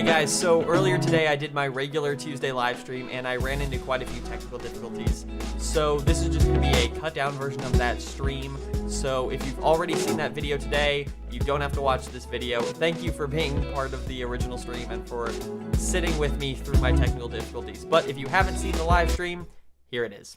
Hey guys, so earlier today I did my regular Tuesday live stream and I ran into quite a few technical difficulties. So this is just going to be a cut down version of that stream. So if you've already seen that video today, you don't have to watch this video. Thank you for being part of the original stream and for sitting with me through my technical difficulties. But if you haven't seen the live stream, here it is.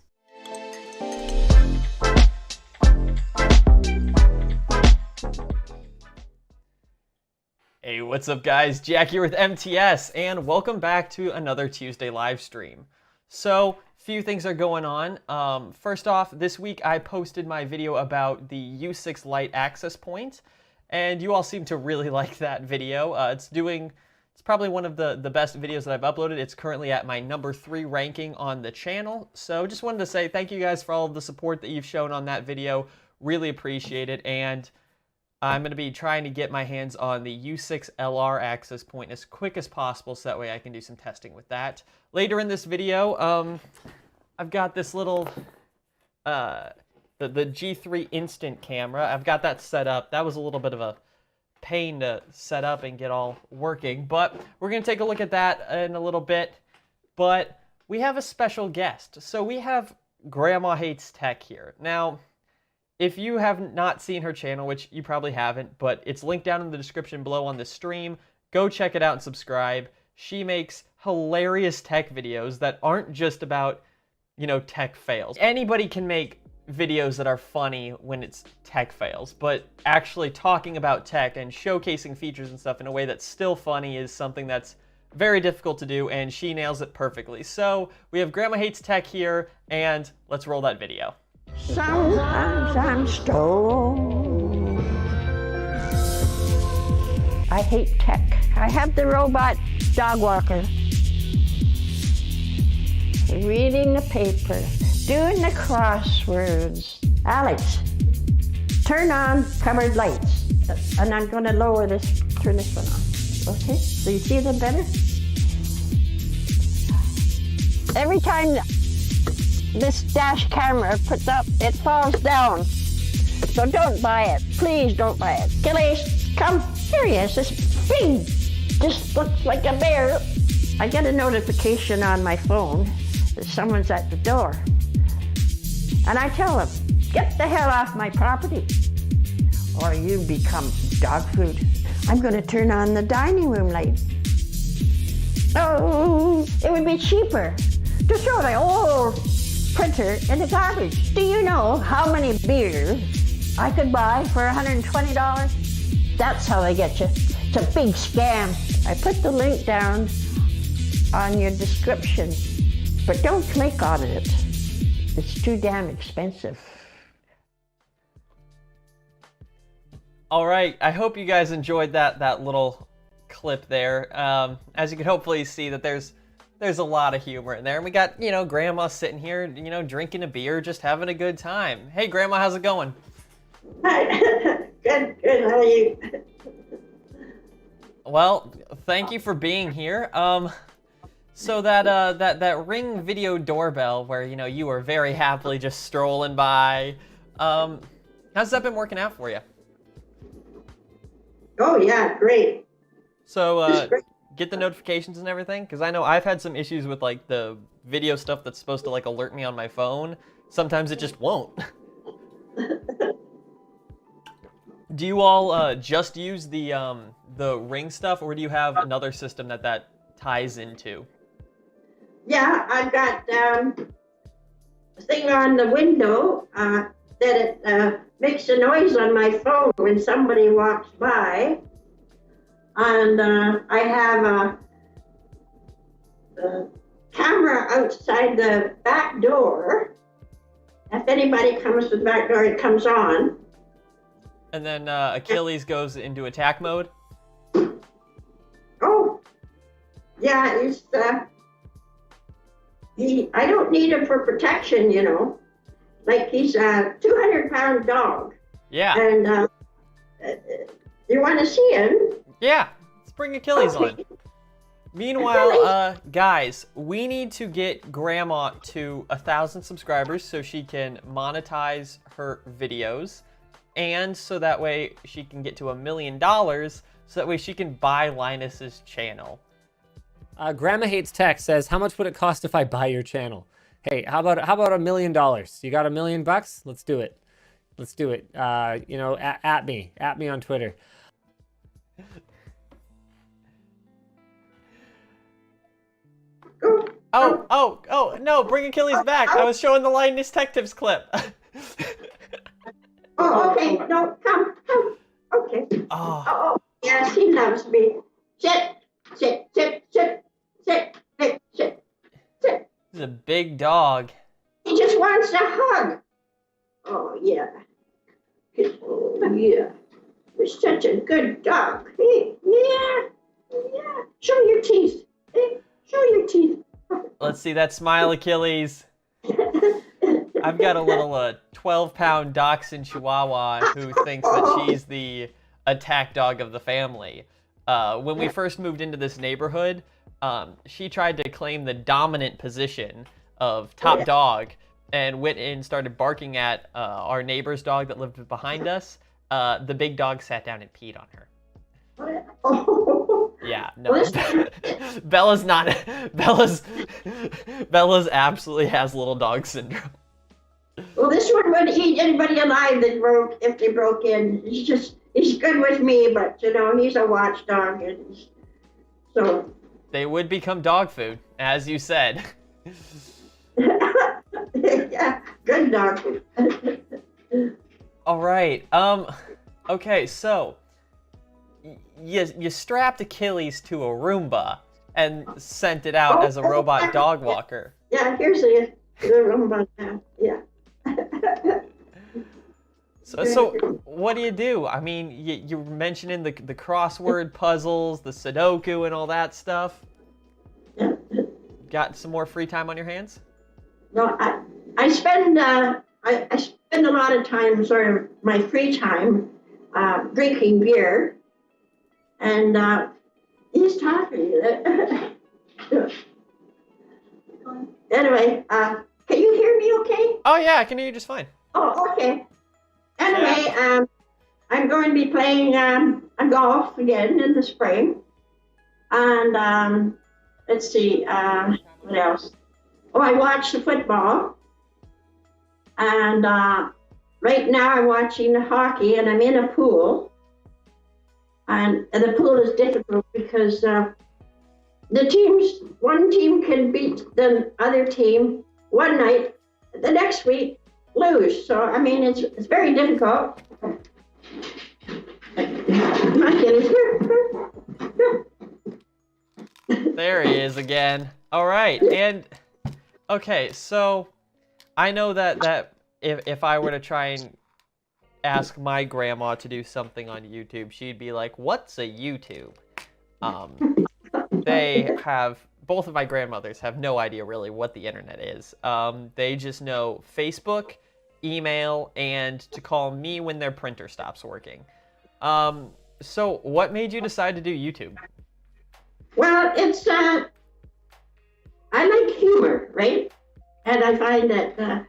Hey, what's up guys? Jack here with MTS and welcome back to another Tuesday live stream. So, few things are going on. First off, this week I posted my video about the U6 Lite access point and you all seem to really like that video. It's probably one of the best videos that I've uploaded. It's currently at my number 3 ranking on the channel. So just wanted to say thank you guys for all of the support that you've shown on that video. Really appreciate it. And I'm going to be trying to get my hands on the U6 LR access point as quick as possible so that way I can do some testing with that. Later in this video, I've got this little, the G3 instant camera. I've got that set up. That was a little bit of a pain to set up and get all working, but we're going to take a look at that in a little bit. But we have a special guest. So we have GrandmaHatesTech here. Now, if you have not seen her channel, which you probably haven't, but it's linked down in the description below on the stream, go check it out and subscribe. She makes hilarious tech videos that aren't just about, you know, tech fails. Anybody can make videos that are funny when it's tech fails, but actually talking about tech and showcasing features and stuff in a way that's still funny is something that's very difficult to do, and she nails it perfectly. So we have GrandmaHatesTech here, and let's roll that video. Sometimes I'm stoned. I hate tech. I have the robot dog walker. Reading the paper, doing the crosswords. Alex, turn on covered lights. And I'm going to turn this one on. Okay, so you see them better? Every time this dash camera puts up, it falls down. So don't buy it. Please don't buy it. Gillies, come. Here he is. This big, just looks like a bear. I get a notification on my phone that someone's at the door. And I tell them, get the hell off my property or you become dog food. I'm going to turn on the dining room light. Oh, it would be cheaper to throw the old printer in the garbage. Do you know how many beers I could buy for $120? That's how they get you. It's a big scam. I put the link down on your description, but don't click on it. It's too damn expensive. All right, I hope you guys enjoyed that little clip there. As you can hopefully see that there's a lot of humor in there. And we got, you know, Grandma sitting here, you know, drinking a beer, just having a good time. Hey, Grandma, how's it going? Hi. Good, how are you? Well, thank you for being here. So that Ring video doorbell where, you know, you were very happily just strolling by, how's that been working out for you? Oh, yeah, great. So, get the notifications and everything? Because I know I've had some issues with like the video stuff that's supposed to like alert me on my phone. Sometimes it just won't. Do you all just use the Ring stuff, or do you have another system that ties into? Yeah, I've got a thing on the window that it makes a noise on my phone when somebody walks by. And I have a camera outside the back door. If anybody comes to the back door, it comes on. And then Achilles goes into attack mode? Oh, yeah, I don't need him for protection, you know. Like he's a 200-pound dog. Yeah. And you want to see him? Yeah, let's bring Achilles on. Meanwhile, guys, we need to get Grandma to 1,000 subscribers so she can monetize her videos, and so that way she can get to $1 million, so that way she can buy Linus's channel. GrandmaHatesTech says, how much would it cost if I buy your channel? Hey, how about $1 million? You got $1 million bucks? Let's do it. Let's do it. You know, at me on Twitter. Oh, no, bring Achilles back. I was showing the Linus Tech Tips clip. Oh, okay. No, come. Okay. Oh, Yes, he loves me. Sit. he's a big dog. He just wants a hug. Oh, yeah. Oh, yeah. You're such a good dog. Hey, yeah. Show your teeth. Hey, show your teeth. Let's see that smile, Achilles. I've got a little 12-pound dachshund chihuahua who thinks that she's the attack dog of the family. When we first moved into this neighborhood, she tried to claim the dominant position of top dog and went and started barking at our neighbor's dog that lived behind us. The big dog sat down and peed on her. Yeah, no. Bella's absolutely has little dog syndrome. Well, this one would eat anybody alive if they broke in. He's good with me, but you know, he's a watchdog, and so they would become dog food, as you said. Yeah, good dog food. All right. Okay, so you strapped Achilles to a Roomba and sent it out as a robot dog walker. Yeah, here's the Roomba now. Yeah. So what do? I mean, you were mentioning the crossword puzzles, the Sudoku, and all that stuff. Yeah. Got some more free time on your hands? No, I spend a lot of time, sort of my free time, drinking beer, and he's talking. Anyway, can you hear me okay? Oh yeah, I can hear you just fine. Oh, okay. Anyway, I'm going to be playing golf again in the spring. And let's see, what else? Oh, I watch the football. And right now I'm watching the hockey, and I'm in a pool. And the pool is difficult because one team can beat the other team one night, the next week lose. So I mean, it's very difficult. There he is again. All right, and okay, so I know that if I were to try and ask my grandma to do something on YouTube, she'd be like, "What's a YouTube?" Both of my grandmothers have no idea really what the internet is. They just know Facebook, email, and to call me when their printer stops working. So what made you decide to do YouTube? Well, it's I like humor, right? And I find that a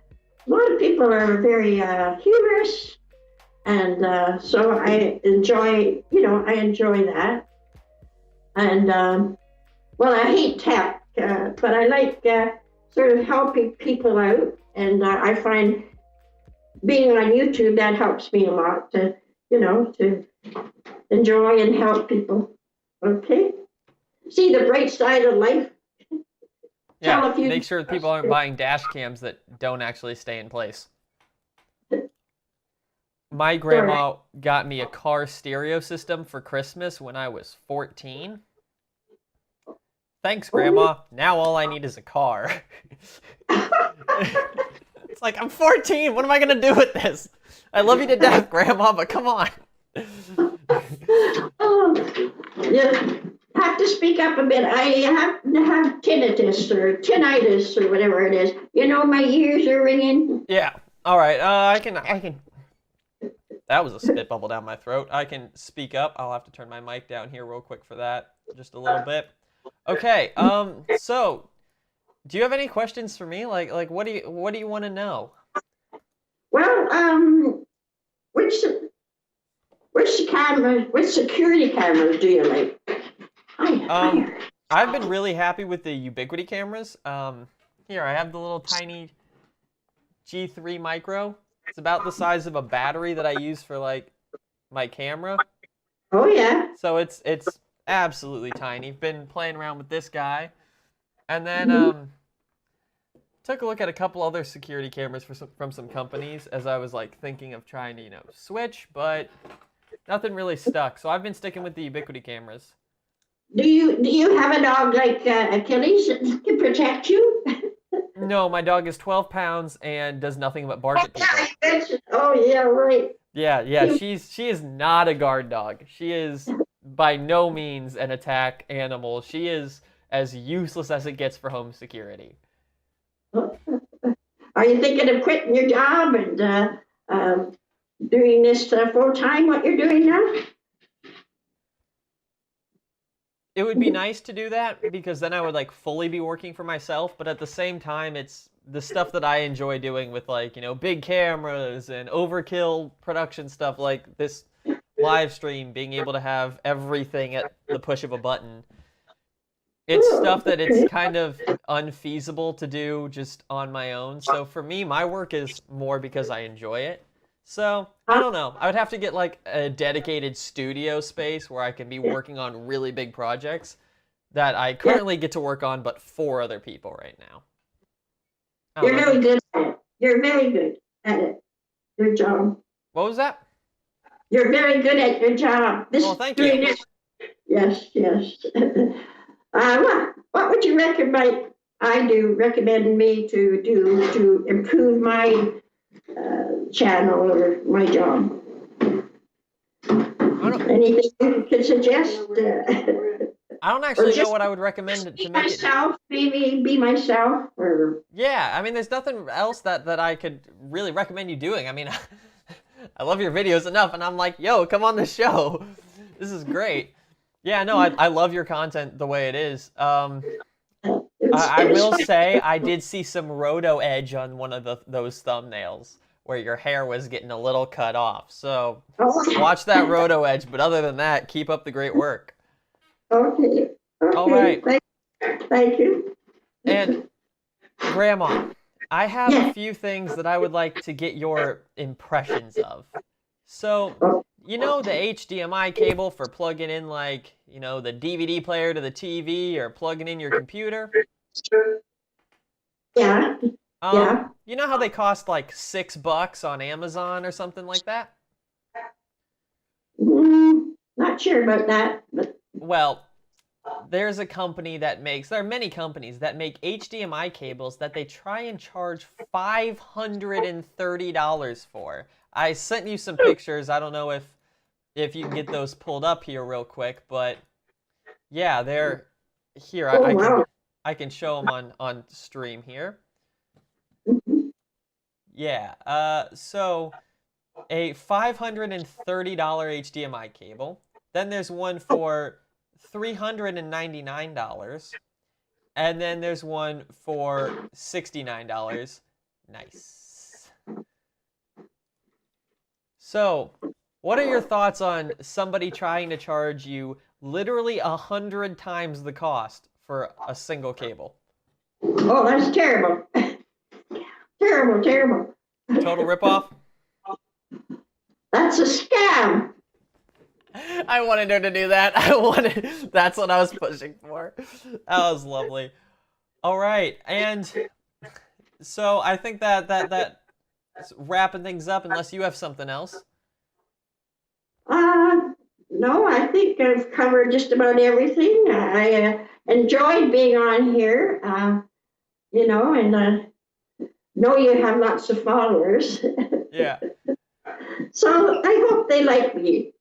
lot of people are very humorous, and so I enjoy that. And well, I hate tech, but I like sort of helping people out, and I find being on YouTube, that helps me a lot to enjoy and help people. Okay? See the bright side of life. Yeah, make sure that people aren't buying dash cams that don't actually stay in place. My grandma got me a car stereo system for Christmas when I was 14. Thanks, Grandma. Now all I need is a car. It's like, I'm 14. What am I going to do with this? I love you to death, Grandma, but come on. Oh, yeah. Have to speak up a bit. I have tinnitus or tinnitus or whatever it is. You know, my ears are ringing. Yeah. All right. I can. That was a spit bubble down my throat. I can speak up. I'll have to turn my mic down here real quick for that. Just a little bit. Okay. So, do you have any questions for me? Like, what do you want to know? Well, which security cameras do you like? I've been really happy with the Ubiquiti cameras. Here, I have the little tiny G3 Micro. It's about the size of a battery that I use for like my camera. Oh yeah. So it's absolutely tiny. Been playing around with this guy. And then took a look at a couple other security cameras from some companies as I was like thinking of trying to, switch, but nothing really stuck. So I've been sticking with the Ubiquiti cameras. Do you have a dog like Achilles that can protect you? No, my dog is 12 pounds and does nothing but bark at people. Oh yeah, right. Yeah, she is not a guard dog. She is by no means an attack animal. She is as useless as it gets for home security. Are you thinking of quitting your job and doing this full time? What you're doing now? It would be nice to do that because then I would like fully be working for myself, but at the same time it's the stuff that I enjoy doing with like, big cameras and overkill production stuff like this live stream, being able to have everything at the push of a button. It's stuff that it's kind of unfeasible to do just on my own. So for me, my work is more because I enjoy it. So, I don't know. I would have to get like a dedicated studio space where I can be working on really big projects that I currently get to work on, but for other people right now. You're really good at it. You're very good at it. Good job. What was that? You're very good at your job. Well, thank you. Yes. What would you recommend me to do to improve my channel or my job? Anything you could suggest? I don't actually know what I would recommend to make myself, maybe be myself, or yeah. I mean, there's nothing else that I could really recommend you doing. I mean, I love your videos enough, and I'm like, yo, come on the show. This is great. Yeah, no, I love your content the way it is. I will say I did see some roto edge on one of those thumbnails where your hair was getting a little cut off. So watch that roto edge. But other than that, keep up the great work. Okay. All right. Thank you. And Grandma, I have a few things that I would like to get your impressions of. So, the HDMI cable for plugging in like, the DVD player to the TV or plugging in your computer? Yeah. Yeah. You know how they cost like $6 on Amazon or something like that? Not sure about that, but well, there's a company that there are many companies that make HDMI cables that they try and charge $530 for. I sent you some pictures. I don't know if you can get those pulled up here real quick, but yeah, they're here. I can show them on stream here. Yeah, so a $530 HDMI cable. Then there's one for $399. And then there's one for $69. Nice. So, what are your thoughts on somebody trying to charge you literally 100 times the cost for a single cable? Oh, that's terrible. Terrible. Total ripoff? That's a scam. I wanted her to do that. That's what I was pushing for. That was lovely. All right, and so I think that's wrapping things up unless you have something else. No, I think I've covered just about everything. I enjoyed being on here, and know you have lots of followers. Yeah. So I hope they like me.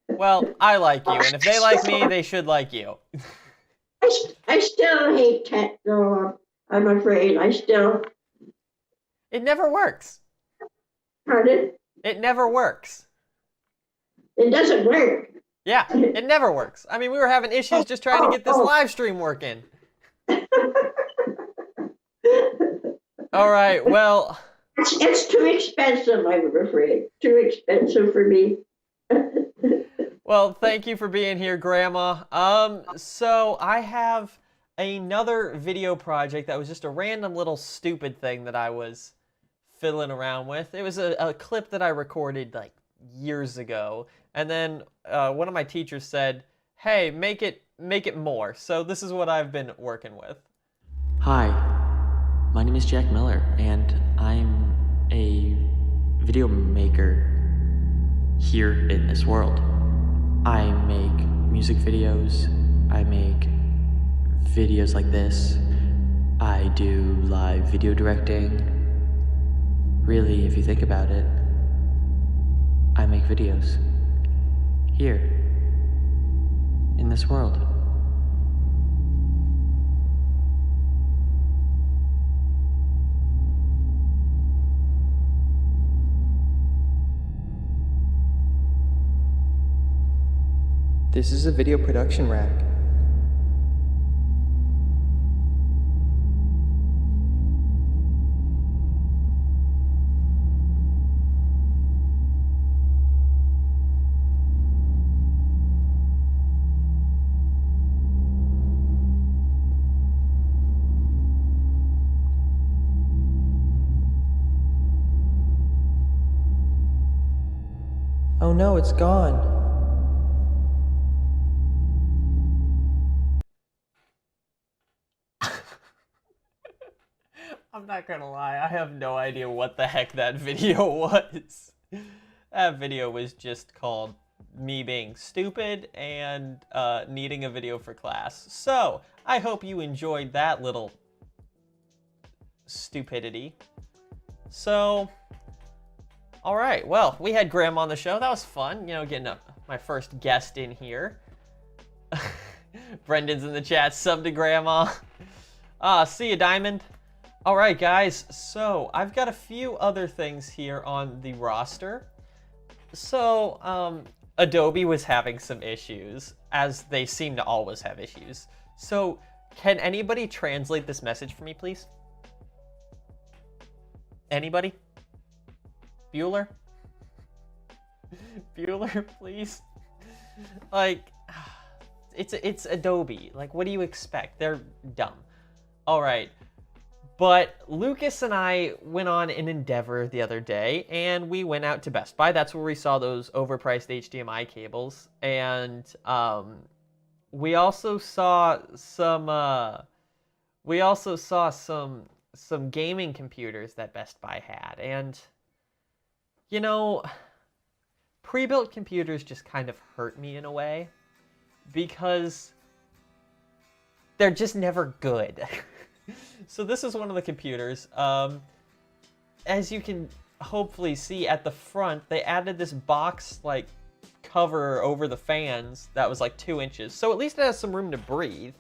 Well, I like you, and if they like me, they should like you. I still hate tech, though. I'm afraid. It never works. Pardon? It never works. It doesn't work. Yeah, it never works. I mean, we were having issues just trying to get this live stream working. All right, well... It's too expensive, I'm afraid. Too expensive for me. Well, thank you for being here, Grandma. So I have another video project that was just a random little stupid thing that I was fiddling around with. It was a clip that I recorded like years ago, and then one of my teachers said, "Hey, make it more." So this is what I've been working with. Hi, my name is Jack Miller, and I'm a video maker here in this world. I make music videos, I make videos like this, I do live video directing. Really, if you think about it, I make videos here in this world. This is a video production rack. Oh no, it's gone. I'm not gonna lie, I have no idea what the heck that video was. That video was just called me being stupid and needing a video for class. So, I hope you enjoyed that little stupidity. So, alright, well, we had Graham on the show. That was fun, you know, getting my first guest in here. Brendan's in the chat, sub to Grandma. See you, Diamond. Alright guys, so I've got a few other things here on the roster. So, Adobe was having some issues, as they seem to always have issues. So, can anybody translate this message for me, please? Anybody? Bueller? Bueller, please? Like, it's Adobe. Like, what do you expect? They're dumb. Alright. But Lucas and I went on an endeavor the other day, and we went out to Best Buy. That's where we saw those overpriced HDMI cables, and we also saw some gaming computers that Best Buy had, and you know, pre-built computers just kind of hurt me in a way because they're just never good. So this is one of the computers. As you can hopefully see at the front, they added this box like cover over the fans that was like 2 inches. So at least it has some room to breathe.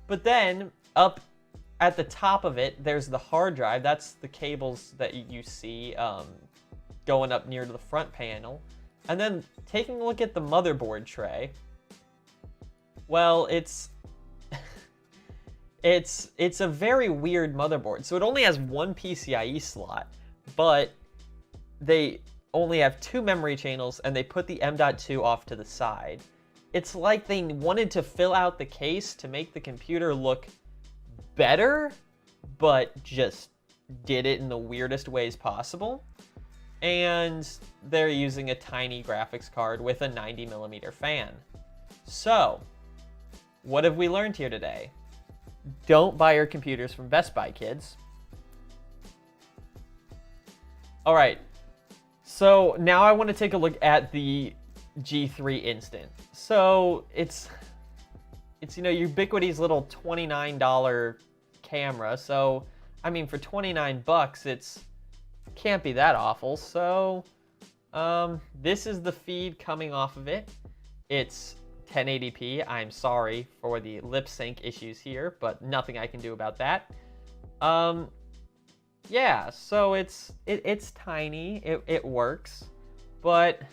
But then up at the top of it, there's the hard drive. That's the cables that you see going up near to the front panel. And then taking a look at the motherboard tray, well, it's a very weird motherboard. So it only has one PCIe slot, but they only have 2 memory channels, and they put the M.2 off to the side. It's like they wanted to fill out the case to make the computer look better, but just did it in the weirdest ways possible. And they're using a tiny graphics card with a 90mm fan. So, what have we learned here today? Don't buy your computers from Best Buy, kids. All right, so now I want to take a look at the G3 Instant. So it's you know, Ubiquity's little $29 camera. So I mean, for 29 bucks, it's can't be that awful. So this is the feed coming off of it. It's 1080p. I'm sorry for the lip sync issues here, but nothing I can do about that. Yeah, so it's tiny. It works, but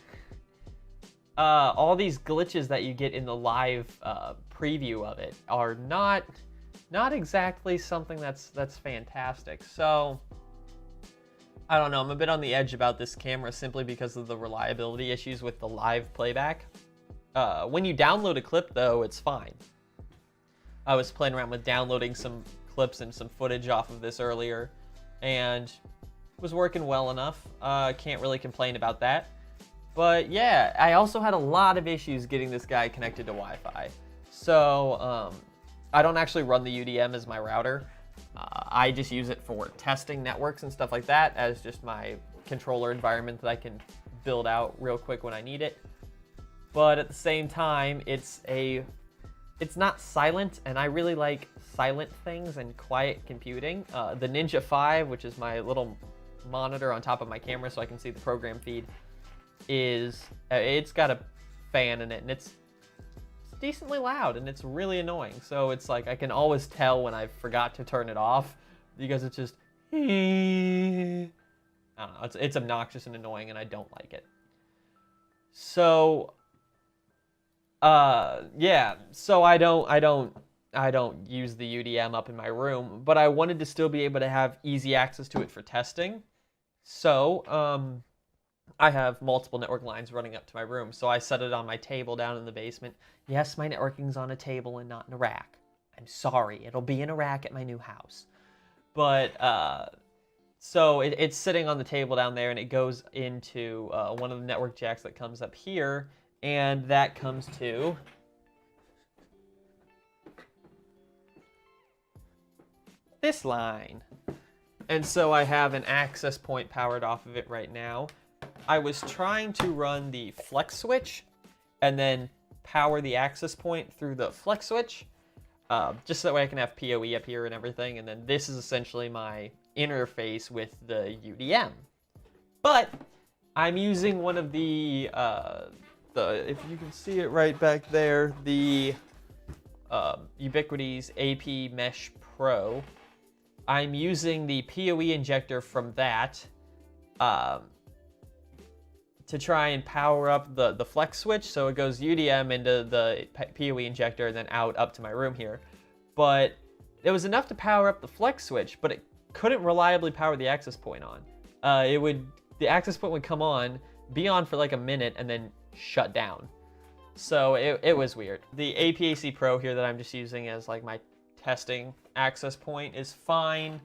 all these glitches that you get in the live preview of it are not exactly something that's fantastic. So I don't know. I'm a bit on the edge about this camera simply because of the reliability issues with the live playback. When you download a clip, though, it's fine. I was playing around with downloading some clips and some footage off of this earlier, and it was working well enough. Can't really complain about that. But yeah, I also had a lot of issues getting this guy connected to Wi-Fi. So I don't actually run the UDM as my router. I just use it for testing networks and stuff like that as just my controller environment that I can build out real quick when I need it. But at the same time, it's not silent, and I really like silent things and quiet computing. The Ninja 5, which is my little monitor on top of my camera so I can see the program feed, it's got a fan in it, and it's decently loud, and it's really annoying. So it's like I can always tell when I forgot to turn it off because it's just I don't know, it's obnoxious and annoying, and I don't like it. So yeah, so I don't use the UDM up in my room, but I wanted to still be able to have easy access to it for testing. So I have multiple network lines running up to my room, so I set it on my table down in the basement. Yes, my networking's on a table and not in a rack. I'm sorry, it'll be in a rack at my new house. But so it's sitting on the table down there, and it goes into one of the network jacks that comes up here, and that comes to this line. And so I have an access point powered off of it right now. I was trying to run the flex switch and then power the access point through the flex switch, just so that way I can have PoE up here and everything. And then this is essentially my interface with the UDM. But I'm using one of the if you can see it right back there, the Ubiquiti's AP Mesh Pro. I'm using the PoE injector from that to try and power up the flex switch, so it goes UDM into the PoE injector and then out up to my room here. But it was enough to power up the flex switch, but it couldn't reliably power the access point on. The access point would come on, be on for like a minute, and then shut down. So it was weird. The APAC Pro here that I'm just using as like my testing access point is fine.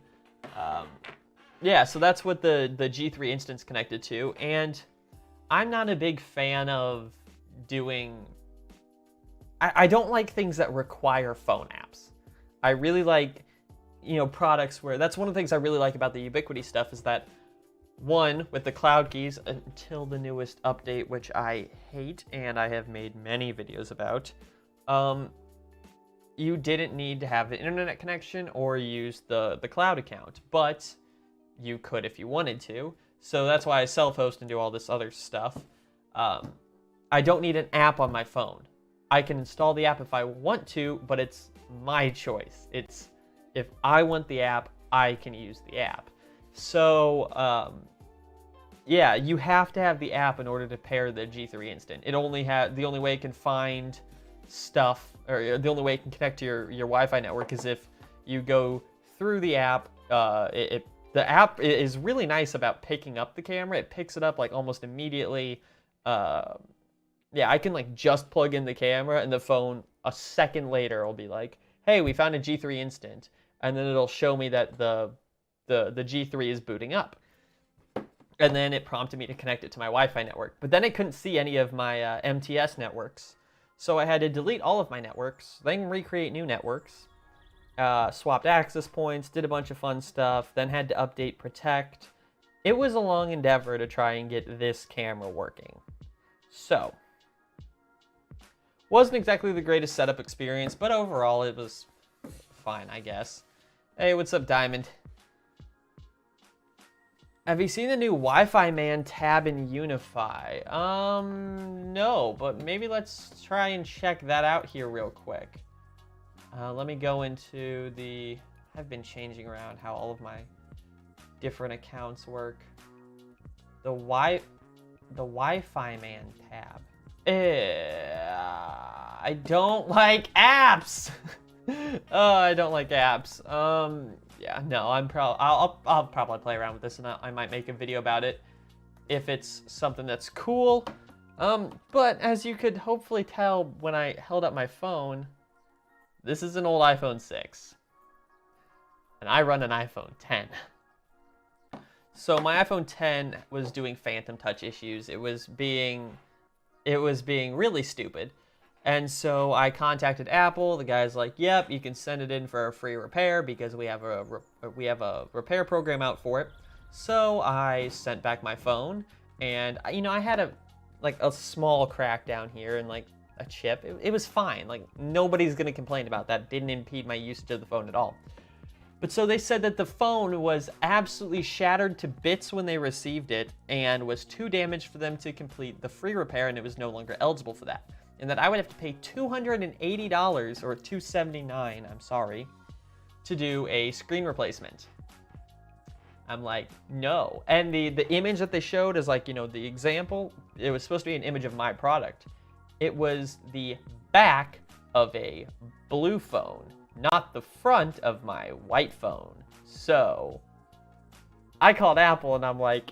Yeah, so that's what the G3 instance connected to, and I'm not a big fan of doing... I don't like things that require phone apps. I really like, products where... That's one of the things I really like about the Ubiquiti stuff is that, one, with the cloud keys, until the newest update, which I hate, and I have made many videos about, you didn't need to have an internet connection or use the cloud account, but you could if you wanted to. So that's why I self-host and do all this other stuff. I don't need an app on my phone. I can install the app if I want to, but it's my choice. It's if I want the app, I can use the app. So yeah, you have to have the app in order to pair the G3 Instant. The only way it can find stuff, or the only way it can connect to your Wi-Fi network is if you go through the app. The app is really nice about picking up the camera. It picks it up like almost immediately. Yeah, I can like just plug in the camera, and the phone a second later will be like, hey, we found a G3 Instant. And then it'll show me that the G3 is booting up. And then it prompted me to connect it to my Wi-Fi network. But then it couldn't see any of my MTS networks. So I had to delete all of my networks, then recreate new networks. Swapped access points, did a bunch of fun stuff, then had to update Protect. It was a long endeavor to try and get this camera working. So, wasn't exactly the greatest setup experience, but overall it was fine, I guess. Hey, what's up, Diamond? Have you seen the new Wi-Fi Man tab in Unify? No, but maybe let's try and check that out here real quick. Let me go into the... I've been changing around how all of my different accounts work. The Wi-Fi Man tab. I don't like apps. Oh, I don't like apps. Yeah, no, I'll probably play around with this, and I might make a video about it if it's something that's cool. But as you could hopefully tell when I held up my phone, this is an old iPhone 6. And I run an iPhone 10. So my iPhone 10 was doing phantom touch issues. It was being really stupid. And so I contacted Apple. The guy's like, "Yep, you can send it in for a free repair because we have a repair program out for it." So I sent back my phone, and I had a small crack down here and like a chip. It was fine. Like nobody's gonna complain about that. Didn't impede my usage of the phone at all. But so they said that the phone was absolutely shattered to bits when they received it and was too damaged for them to complete the free repair, and it was no longer eligible for that. And that I would have to pay $280 or $279, I'm sorry, to do a screen replacement. I'm like, no. And the image that they showed is like, the example, it was supposed to be an image of my product. It was the back of a blue phone, not the front of my white phone. So I called Apple and I'm like,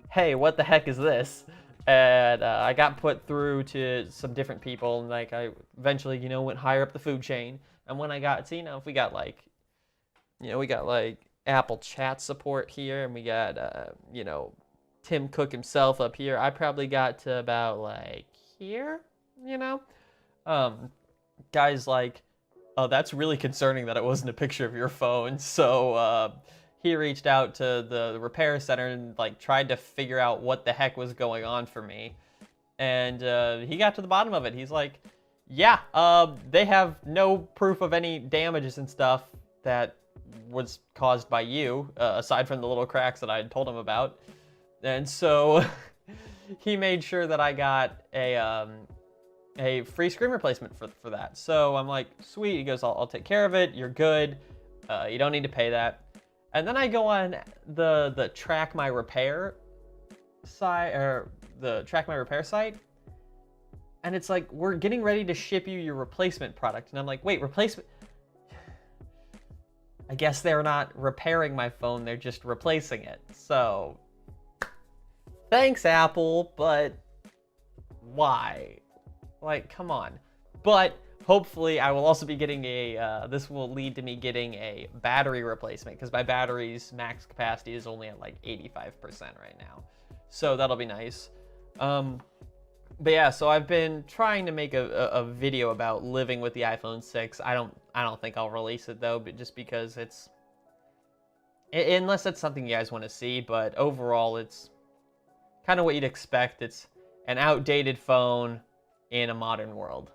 hey, what the heck is this? And I got put through to some different people, and like I eventually, went higher up the food chain. And when I got to, if we got like, we got like Apple chat support here, and we got, Tim Cook himself up here. I probably got to about like here, guys like, oh, that's really concerning that it wasn't a picture of your phone. So he reached out to the repair center and like tried to figure out what the heck was going on for me. And he got to the bottom of it. He's like, yeah, they have no proof of any damages and stuff that was caused by you, aside from the little cracks that I had told him about. And so he made sure that I got a free screen replacement for that. So I'm like, sweet. He goes, I'll take care of it. You're good. You don't need to pay that. And then I go on the Track My Repair site, or the Track My Repair site, and it's like, we're getting ready to ship you your replacement product. And I'm like, wait, replacement? I guess they're not repairing my phone, they're just replacing it. So, thanks, Apple, but why? Like, come on. But hopefully I will also be getting this will lead to me getting a battery replacement, because my battery's max capacity is only at like 85% right now. So that'll be nice. But yeah, so I've been trying to make a video about living with the iPhone 6. I don't think I'll release it though, but just because unless it's something you guys want to see, but overall it's kind of what you'd expect. It's an outdated phone in a modern world.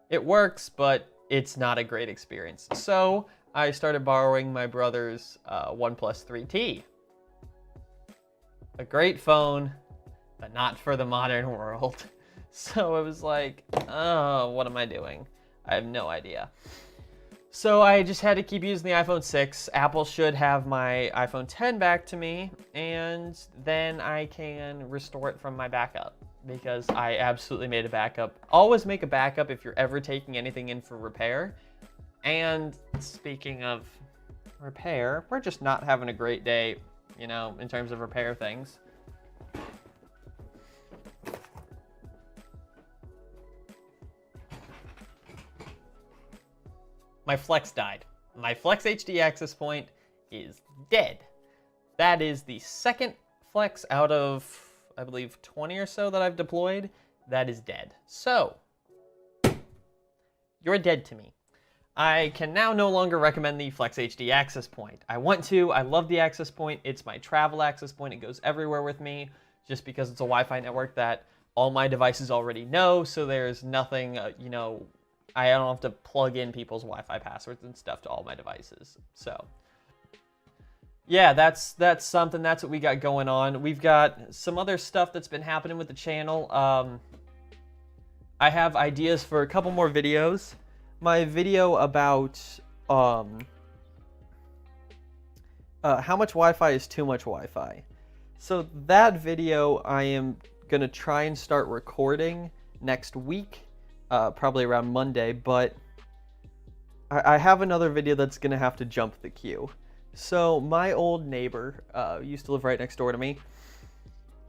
It works, but it's not a great experience. So I started borrowing my brother's OnePlus 3T. A great phone, but not for the modern world. So it was like, oh, what am I doing? I have no idea. So I just had to keep using the iPhone 6. Apple should have my iPhone 10 back to me, and then I can restore it from my backup, because I absolutely made a backup. Always make a backup if you're ever taking anything in for repair. And speaking of repair, we're just not having a great day, in terms of repair things. My Flex died. My Flex HD access point is dead. That is the second Flex out of, I believe, 20 or so that I've deployed. That is dead. So, you're dead to me. I can now no longer recommend the Flex HD access point. I want to. I love the access point. It's my travel access point. It goes everywhere with me, just because it's a Wi-Fi network that all my devices already know. So there's nothing, I don't have to plug in people's Wi-Fi passwords and stuff to all my devices. So, yeah, that's something. That's what we got going on. We've got some other stuff that's been happening with the channel. I have ideas for a couple more videos. My video about how much Wi-Fi is too much Wi-Fi. So that video I am gonna try and start recording next week. Probably around Monday, but I have another video that's gonna have to jump the queue. So my old neighbor used to live right next door to me.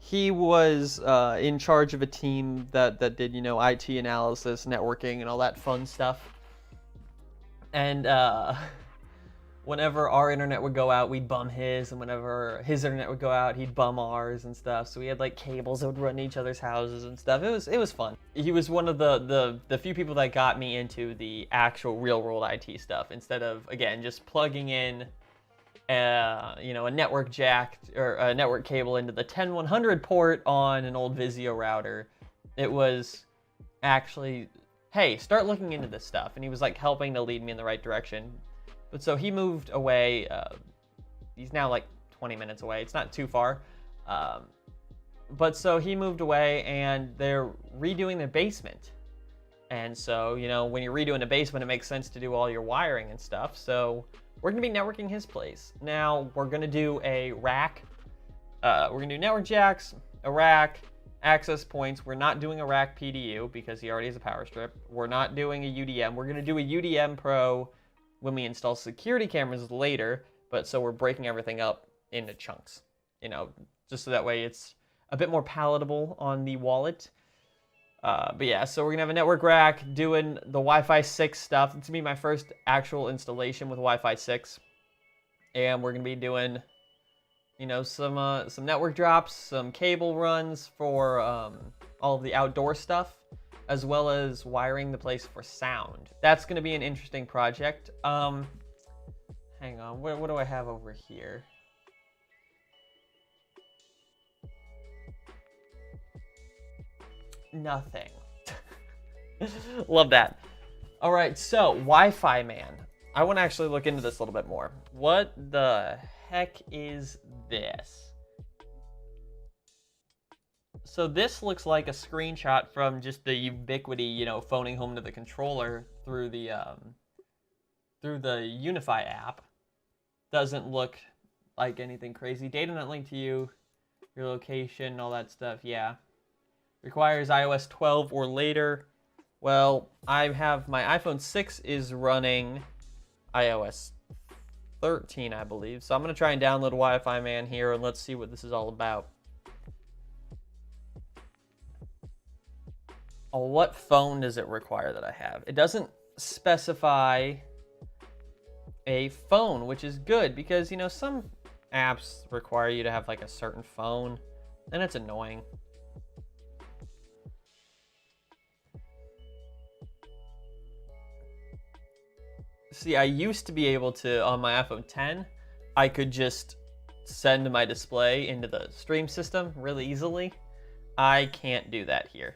he was in charge of a team that did, you know, IT analysis, networking, and all that fun stuff. And whenever our internet would go out, we'd bum his, and whenever his internet would go out, he'd bum ours and stuff. So we had like cables that would run to each other's houses and stuff. It was fun. He was one of the few people that got me into the actual real world IT stuff, instead of, again, just plugging in you know, a network jack or a network cable into the 10100 port on an old Vizio router. It was actually, hey, start looking into this stuff. And he was like helping to lead me in the right direction. But so he moved away. He's now like 20 minutes away. It's not too far. But so he moved away, and they're redoing the basement. And so, you know, when you're redoing a basement, it makes sense to do all your wiring and stuff. So we're going to be networking his place. Now, we're going to do a rack. We're going to do network jacks, a rack, access points. We're not doing a rack PDU because he already has a power strip. We're not doing a UDM. We're going to do a UDM Pro when we install security cameras later. But so we're breaking everything up into chunks, you know, just so that way it's a bit more palatable on the wallet. But yeah, so we're going to have a network rack doing the Wi-Fi 6 stuff. It's going to be my first actual installation with Wi-Fi 6. And we're going to be doing, you know, some network drops, some cable runs for all of the outdoor stuff, as well as wiring the place for sound. That's going to be an interesting project. Hang on, what do I have over here? Nothing. Love that. All right, so Wi-Fi man. I want to actually look into this a little bit more. What the heck is this? So this looks like a screenshot from just the Ubiquiti, you know, phoning home to the controller through the Unify app. Doesn't look like anything crazy. Data not linked to you, your location, all that stuff. Yeah. Requires iOS 12 or later. Well, I have my iPhone 6 is running iOS 13, I believe. So I'm going to try and download Wi-Fi Man here, and let's see what this is all about. Oh, what phone does it require that I have? It doesn't specify a phone, which is good because, you know, some apps require you to have like a certain phone, and it's annoying. See, I used to be able to, on my iPhone 10, I could just send my display into the stream system really easily. I can't do that here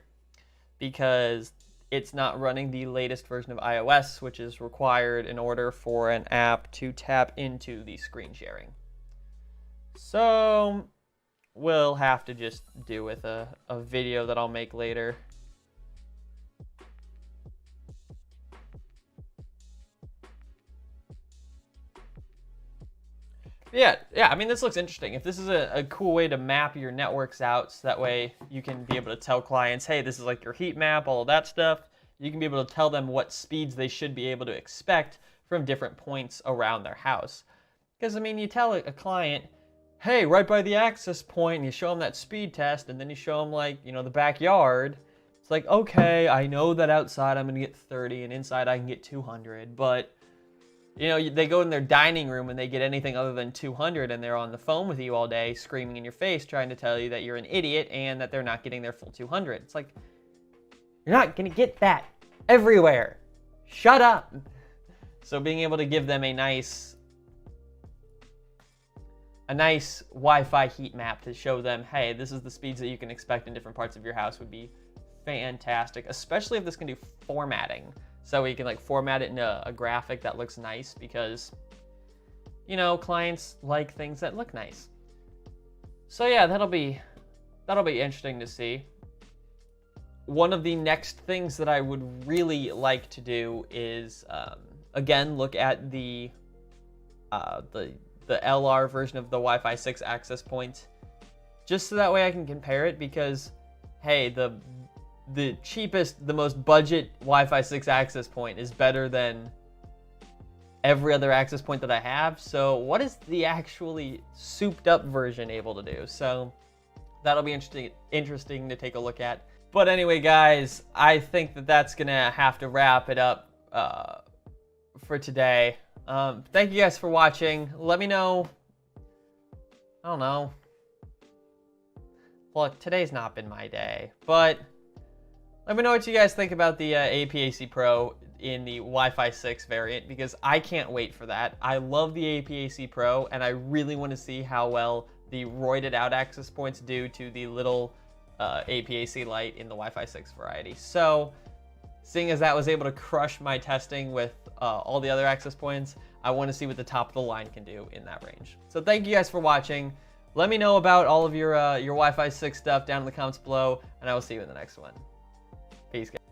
because it's not running the latest version of iOS, which is required in order for an app to tap into the screen sharing. So we'll have to just do with a video that I'll make later. Yeah, I mean, this looks interesting. If this is a cool way to map your networks out, so that way you can be able to tell clients, hey, this is like your heat map, all of that stuff. You can be able to tell them what speeds they should be able to expect from different points around their house. Because, I mean, you tell a client, hey, right by the access point, and you show them that speed test, and then you show them, like, you know, the backyard. It's like, okay, I know that outside I'm going to get 30, and inside I can get 200, but you know, they go in their dining room and they get anything other than 200, and they're on the phone with you all day screaming in your face trying to tell you that you're an idiot and that they're not getting their full 200. It's like, you're not going to get that everywhere. Shut up. So being able to give them a nice Wi-Fi heat map to show them, hey, this is the speeds that you can expect in different parts of your house would be fantastic, especially if this can do formatting. So we can like format it into a graphic that looks nice because, you know, clients like things that look nice. So yeah, that'll be interesting to see. One of the next things that I would really like to do is, again, look at the LR version of the Wi-Fi 6 access point, just so that way I can compare it because, hey, the cheapest, the most budget Wi-Fi 6 access point is better than every other access point that I have. So what is the actually souped up version able to do? So that'll be interesting to take a look at. But anyway, guys, I think that's gonna have to wrap it up for today. Thank you guys for watching. Let me know. I don't know. Look, today's not been my day, but let me know what you guys think about the APAC Pro in the Wi-Fi 6 variant, because I can't wait for that. I love the APAC Pro, and I really want to see how well the roided out access points do to the little APAC Lite in the Wi-Fi 6 variety. So, seeing as that was able to crush my testing with all the other access points, I want to see what the top of the line can do in that range. So thank you guys for watching. Let me know about all of your Wi-Fi 6 stuff down in the comments below, and I will see you in the next one. Peace, guys.